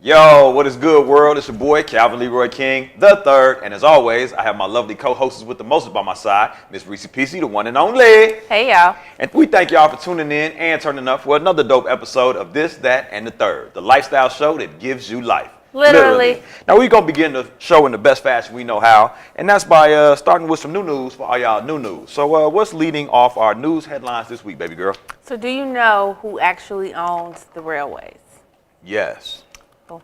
Yo, what is good, world? It's your boy, Calvin Leroy King, the third. And as always, I have my lovely co-hosts with the most by my side, Miss Reese Peasy, the one and only. Hey, y'all. And we thank y'all for tuning in and turning up for another dope episode of This, That, and the Third, the lifestyle show that gives you life. Literally. Now, we're going to begin the show in the best fashion we know how, and that's by starting with some new news for all y'all new news. So what's leading off our news headlines this week, baby girl? So do you know who actually owns the railways? Yes. Who?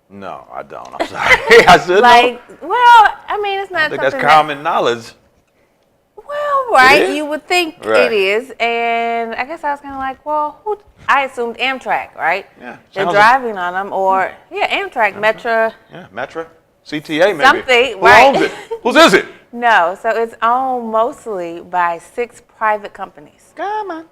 No, I don't. I'm sorry. I should know. Well, I mean, it's not I think something that's common knowledge. Well, right, It is? you would think Right. it is, and I guess I was kind of like, well, who? I assumed Amtrak, right? Yeah. They're sounds driving on them, or Amtrak, Metro. Yeah, Metro, CTA maybe. Something, Who right. owns it? Whose is it? No, so it's owned mostly by 6 private companies. Come on.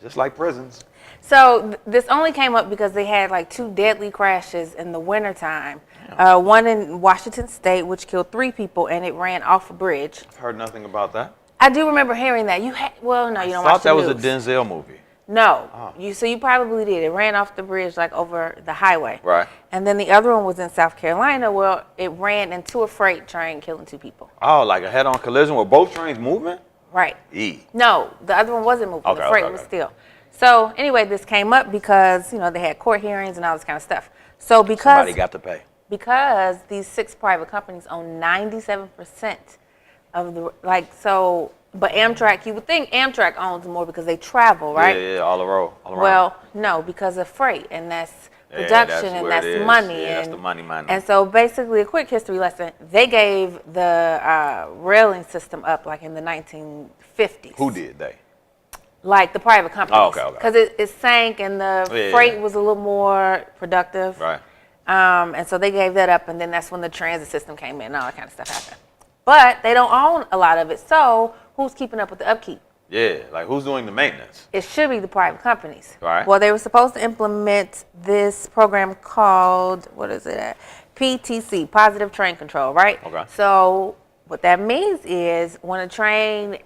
Just like prisons. So this only came up because they had like 2 deadly crashes in the wintertime. One in Washington State, which killed 3 people, and it ran off a bridge. Heard nothing about that. I do remember hearing that. No, you don't I watch thought the that was a news. Denzel movie. No, Oh. you probably did. It ran off the bridge like over the highway. Right. And then the other one was in South Carolina where it ran into a freight train, killing 2 people. Oh, like a head-on collision with both trains moving? Right. E. No, the other one wasn't moving. Okay, The freight okay, was okay. still. So anyway, this came up because they had court hearings and all this kind of stuff. So Somebody got to pay. because these 6 private companies own 97% of the But Amtrak, you would think Amtrak owns more because they travel, right? Yeah, all around. Well, no, because of freight, and that's Yeah, production, that's and where that's it is. money. Yeah, that's and, the money. And so basically, a quick history lesson, they gave the railing system up like in the 1950s. Who did they? Like the private companies. Oh, okay. Because it sank and the freight was a little more productive. Right. And so they gave that up, and then that's when the transit system came in and all that kind of stuff happened. But they don't own a lot of it, so who's keeping up with the upkeep? Yeah, like who's doing the maintenance? It should be the private companies. Right. Well, they were supposed to implement this program called, what is it at? PTC, Positive Train Control, right? Okay. So what that means is when a train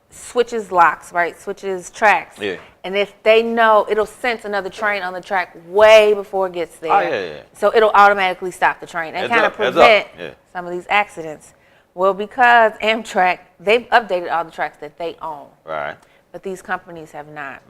switches locks, right, switches tracks, Yeah. and if they know, it'll sense another train on the track way before it gets there. Oh, yeah. So it'll automatically stop the train and Heads kind up, of heads prevent up. Yeah. some of these accidents. Well, because Amtrak, they've updated all the tracks that they own, Right. but these companies have not.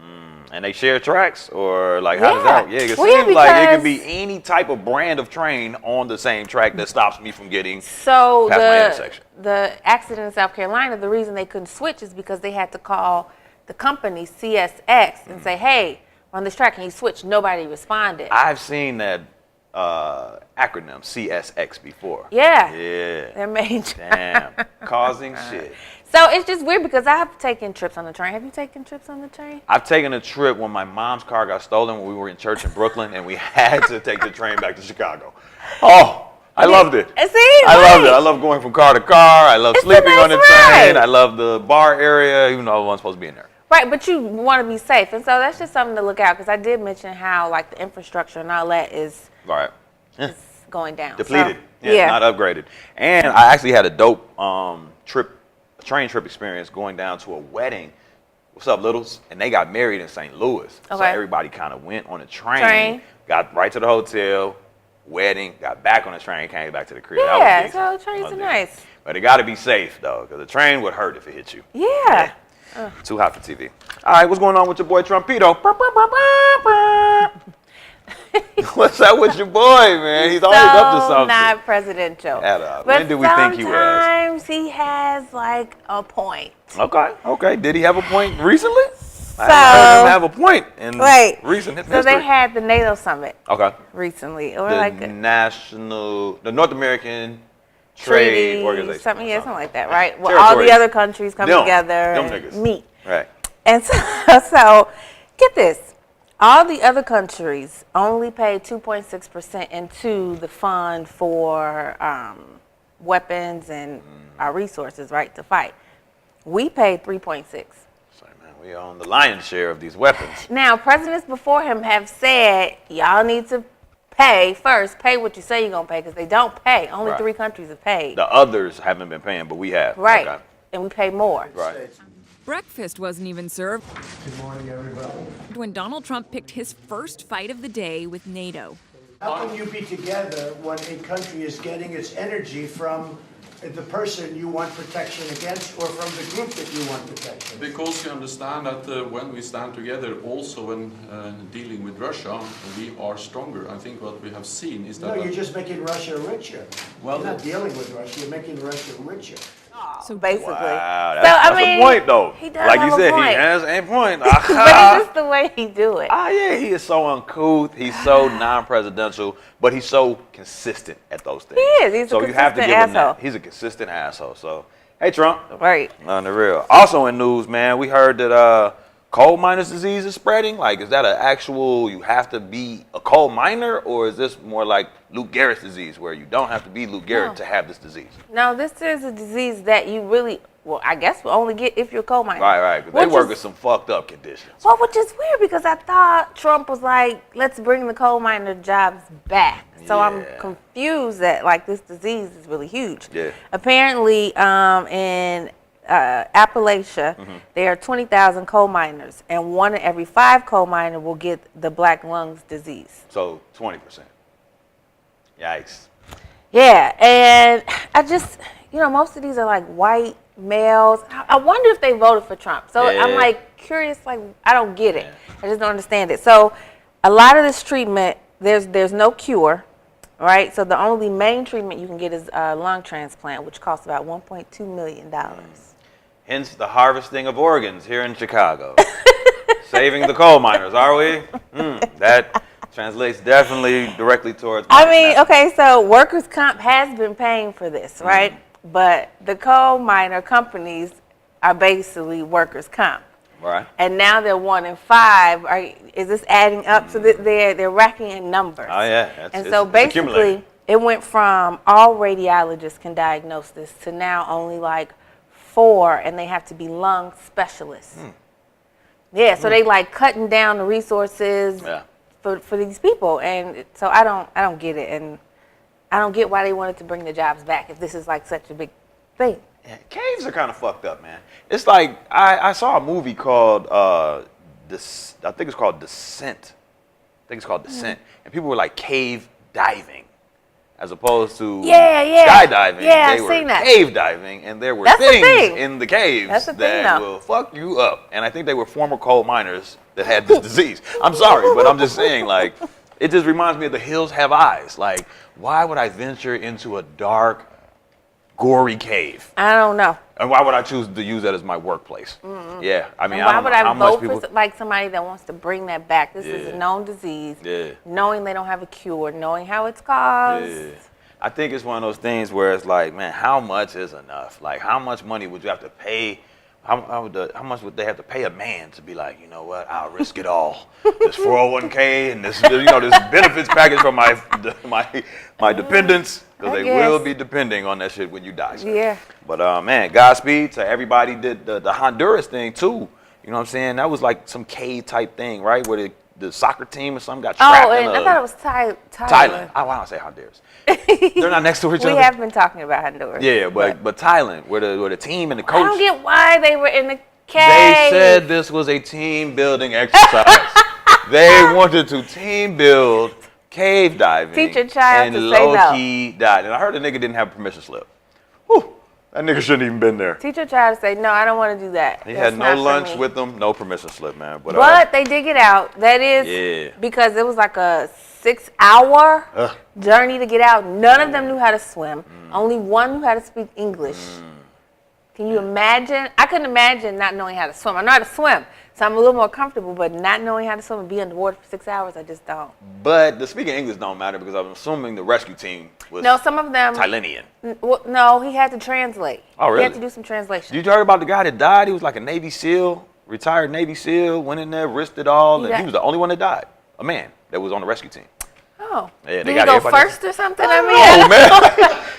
And they share tracks, or like how does that? Yeah. Yeah, it Well, yeah, seems like it can because- be any type of brand of train on the same track that stops me from getting So past my intersection. the accident in South Carolina, the reason they couldn't switch is because they had to call the company CSX and say, hey, on this track, can you switch? Nobody responded. I've seen that acronym CSX before. Yeah. Yeah. They're major. Damn. Causing shit. So it's just weird because I've taken trips on the train. Have you taken trips on the train? I've taken a trip when my mom's car got stolen when we were in church in Brooklyn, and we had to take the train back to Chicago. Oh, I loved it. See, I loved it. I love going from car to car. I love It's a sleeping on the nice train. ride. I love the bar area, even though I wasn't supposed to be in there. Right, but you want to be safe. And so that's just something to look out because I did mention how like the infrastructure and all that is Right. going down. Depleted. So, Yeah, not upgraded. And I actually had a dope train trip experience going down to a wedding. What's up, Littles? And they got married in St. Louis. So Okay. everybody kind of went on a train, got right to the hotel, wedding, got back on the train, came back to the crib. That was Yeah, decent. so trains That are was decent. nice. But it got to be safe, though, because the train would hurt if it hit you. Yeah. Too hot for TV. All right, what's going on with your boy Trumpito? What's up with your boy, man? He's always up to something. Not presidential. At all. But When did we think he was? sometimes he has like a point. Okay. Did he have a point recently? I So- haven't heard him have a point in Wait. recent So history. they had the NATO summit Okay. recently, or The like the North American treaty, Trade Organization. something like that, right? Well, Territory. all the other countries come Them together and niggas. meet. Right. And so, get this. All the other countries only pay 2.6% into the fund for weapons and our resources, right, to fight. We paid 3.6. So, man, we own the lion's share of these weapons. Now, presidents before him have said, y'all need to pay first. Pay what you say you're going to pay, because they don't pay. Only Right. 3 countries have paid. The others haven't been paying, but we have. Right. Okay. And we pay more. Right. Breakfast wasn't even served Good morning, everybody. when Donald Trump picked his first fight of the day with NATO. How can you be together when a country is getting its energy from the person you want protection against or from the group that you want protection? Because you understand that when we stand together, also when dealing with Russia, we are stronger. I think what we have seen is that... No, you're just making Russia richer. Well, you're not dealing with Russia, you're making Russia richer. So basically, Wow, that's a point though. He does like have you a said, point. he has a point. But it's just the way he do it. Yeah, he is so uncouth. He's so non-presidential, but he's so consistent at those things. He is. He's so a you have to consistent give him asshole. that. He's a consistent asshole. So, hey, Trump. Right. On the real. Also in news, man, we heard that coal miners' disease is spreading. Like, is that an actual? You have to be a coal miner, or is this more like Lou Gehrig's disease, where you don't have to be Lou Gehrig to have this disease? No, this is a disease that you really, well, I guess will only get if you're a coal miner. Right. Because they work with some fucked up conditions. Well, which is weird because I thought Trump was like, let's bring the coal miner jobs back. So I'm Yeah. confused that like this disease is really huge. Yeah. Apparently, in Appalachia, there are 20,000 coal miners, and 1 in every 5 coal miners will get the black lungs disease. So 20%. Yikes. Yeah, and I just, most of these are like white males. I wonder if they voted for Trump. So Yeah. I'm like curious, like I don't get it. I just don't understand it. So a lot of this treatment, there's no cure, right? So the only main treatment you can get is a lung transplant, which costs about $1.2 million. Hence the harvesting of organs here in Chicago. Saving the coal miners, are we? That translates definitely directly towards... I mean, okay, so workers' comp has been paying for this, right? But the coal miner companies are basically workers' comp. Right. And now they're 1 in 5. Is this adding up? So that they're racking in numbers. Oh, yeah. And so basically, it went from all radiologists can diagnose this to now only like 4, and they have to be lung specialists. Yeah, so they like cutting down the resources for these people, and so I don't get it, and I don't get why they wanted to bring the jobs back if this is like such a big thing. Yeah, caves are kind of fucked up, man. It's like I saw a movie called I think it's called Descent. And people were like cave diving, as opposed to skydiving. Yeah, they I've were seen that. cave diving, and there were That's the things thing. in the caves That's the thing, that though. will fuck you up. And I think they were former coal miners that had this disease. I'm sorry, but I'm just saying, like, it just reminds me of The Hills Have Eyes. Like, why would I venture into a dark, gory cave? I don't know. And why would I choose to use that as my workplace? Yeah, I mean, And why would I how much vote people... for like somebody that wants to bring that back? This is Yeah. a known disease. Yeah. Knowing they don't have a cure, knowing how it's caused. Yeah. I think it's one of those things where it's like, man, how much is enough? Like, how much money would you have to pay? How much would they have to pay a man to be like, you know what? I'll risk it all. This 401k and this, this benefits package for my dependents, because they will be depending on that shit when you die. Sir. Yeah. But man, Godspeed to everybody. Did the Honduras thing too. You know what I'm saying? That was like some cave type thing, right? Where the soccer team or something got trapped Oh, in and I thought it was Thailand. Thailand. Oh, why don't I say Honduras? They're not next to each other. We have been talking about Honduras. Yeah, but Thailand, where the team and the coach. I don't get why they were in the cave. They said this was a team building exercise. They wanted to team build cave diving. Teach your child and to say no. low-key died. And I heard the nigga didn't have a permission slip. Whew, that nigga shouldn't even been there. Teach your child to say, no, I don't want to do that. He That's had not no for lunch me." with them, no permission slip, man. But they did get out. That is because it was like a 6-hour journey to get out. None of them knew how to swim. Only one knew how to speak English. Can you imagine? I couldn't imagine not knowing how to swim. I know how to swim, so I'm a little more comfortable, but not knowing how to swim and be underwater for 6 hours, I just don't. But the speaking English don't matter because I'm assuming the rescue team was No, some of them. Thailandian. No, he had to translate. Oh, really? He had to do some translation. Did you hear about the guy that died? He was like a Navy SEAL, retired Navy SEAL, went in there, risked it all, and he was the only one that died. A man that was on the rescue team. Oh. Yeah, Did they he got go everybody- first or something? Oh, man.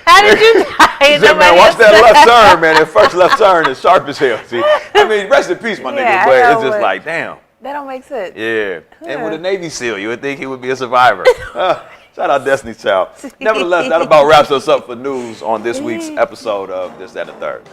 How did you die? Said, man, watch that left turn, man. That first left turn is sharp as hell. See, I mean, rest in peace, my Yeah, nigga. But I it's know, just but- like, damn. That don't make sense. Yeah. And with a Navy SEAL, you would think he would be a survivor. Shout out Destiny's Child. Nevertheless, that about wraps us up for news on this week's episode of This, That, and the Third.